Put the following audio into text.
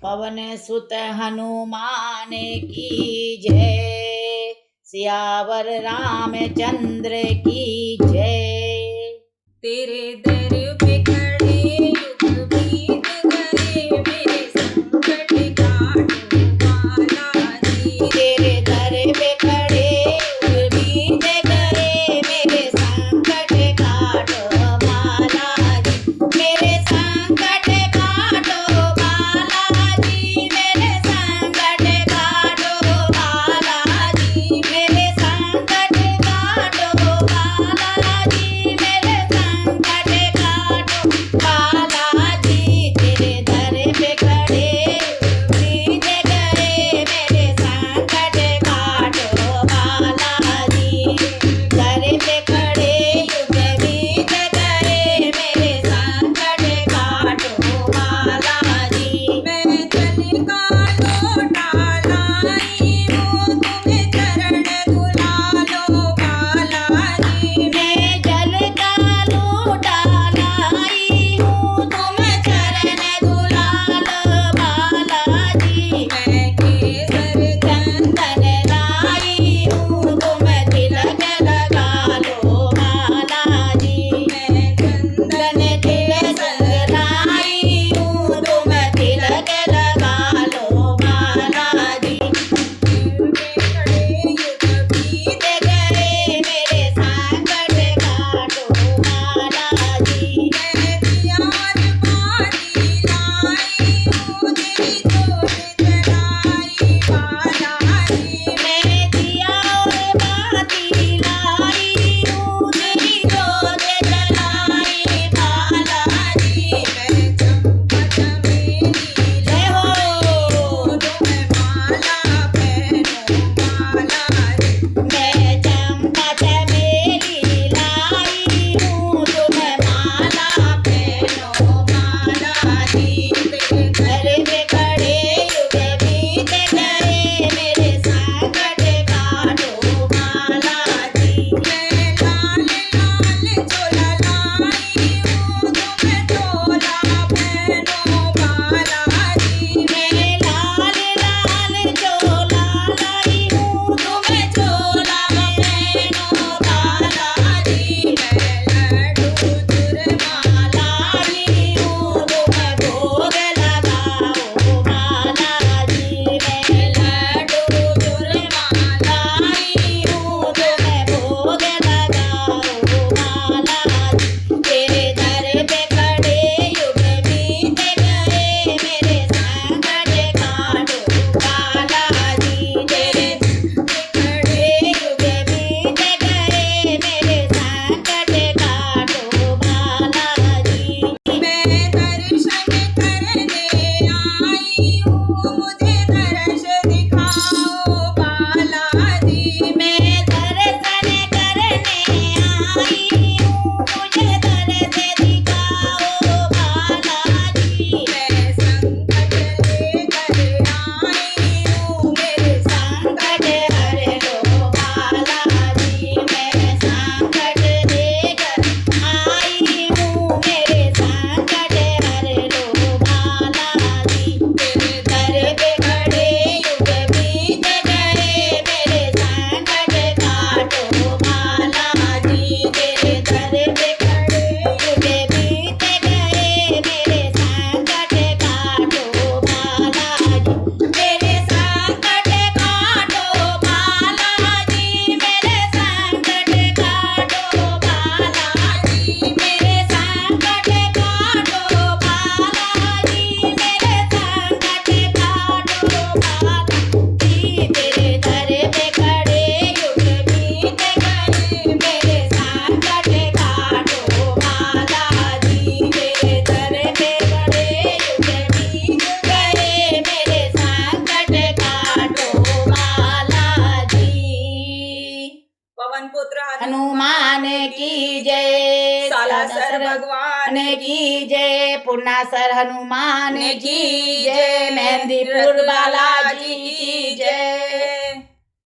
पवन सुत हनुमान की जय। सियावर रामचंद्र की जय। तेरे दर पे खड़े युग बीत गए, मेरे संकट काटो बालाजी। तेरे दर पे खड़े युग बीत गए, मेरे संकट काटो बालाजी। मेरे संकट काटो बालाजी, मेरे संकट काटो बालाजी। मेरे संकट काटो बालाजी, मेरे संकट काटो बालाजी। तेरे दर पे खड़े बीत गए, मेरे संकट काटो बालाजी। दर पे खड़े युग बीत गए, मेरे संकट काटो बालाजी। मैं जल का लोटा लाई हूँ, तुम्हें चरण धुला लो बालाजी। मैं जल का लोटा लाई हूँ, तुम चरण धुला लो बालाजी। मैं केसर चंदन लाई हूँ, तुम तिलक लगा लो बालाजी। मैं चंदन चंदन तिलक लाई हूँ, तुम तिलक लगा लो बालाजी। पे खड़े युग बीत बीत गए, मेरे संकट काटो बालाजी। मैं दियार बाती लाई हूँ, तेरी जोत जलाई बालाजी। मैं दिया और बाती लाई हूँ, तेरी जोत जलाई बालाजी। मैं चंपा चमेली जय हो। तुम्हें माला पहनो बालाजी। मैं चंपा चमेली लाई हूँ, तुम माला पहनो बालाजी। दर पे खड़े युग बीत गए, मेरे संकट काटो बालाजी। मैं लाल लाल चोला लाई हूँ, तुम्हें चोला पहनो बालाजी। मैं लाल लाल चोला लाई हूँ, तुम्हें चोला पहनो बालाजी। मैं लड्डू चूरमा लाई हूँ, तुम भोग लगाओ बालाजी। मैं लड्डू चूरमा लाई हूँ, तुम भोग लगाओ बालाजी। तेरे दर पे खड़े युग बीत गए, मेरे संकट काटो बालाजी। तेरे खड़े युग बीत गए, मेरे संकट काटो बालाजी। मैं दर्शन करने आई हूँ, मुझे दर्श दिखाओ बालाजी। मैं दर्शन करने आई हूँ, मुझे दर्श दिखाओ बालाजी। मैं संकट लेकर आई हूँ, मेरे संकट हर लो बालाजी। मैं संकट लेकर आई हूँ, मेरे संकट हर लो बालाजी। तेरे दर पे खड़े युग बीत गए, मेरे संकट काटो बालाजी। तेरे दर पे खड़े युग बीत गए, मेरे संकट काटो बालाजी। मेरे संकट काटो बालाजी, मेरे संकट काटो बालाजी। मेरे संकट काटो बालाजी, मेरे संकट काटो बालाजी। तेरे दर पे खड़े युग बीत गए, मेरे संकट काटो बालाजी। तेरे दर पे खड़े युग बीत गए, मेरे संकट काटो बालाजी। पवन पुत्र हनुमान की जय। सालासर भगवान की जय। पूर्णासर हनुमान की की जय। जय। मेहंदीपुर बालाजी की जय।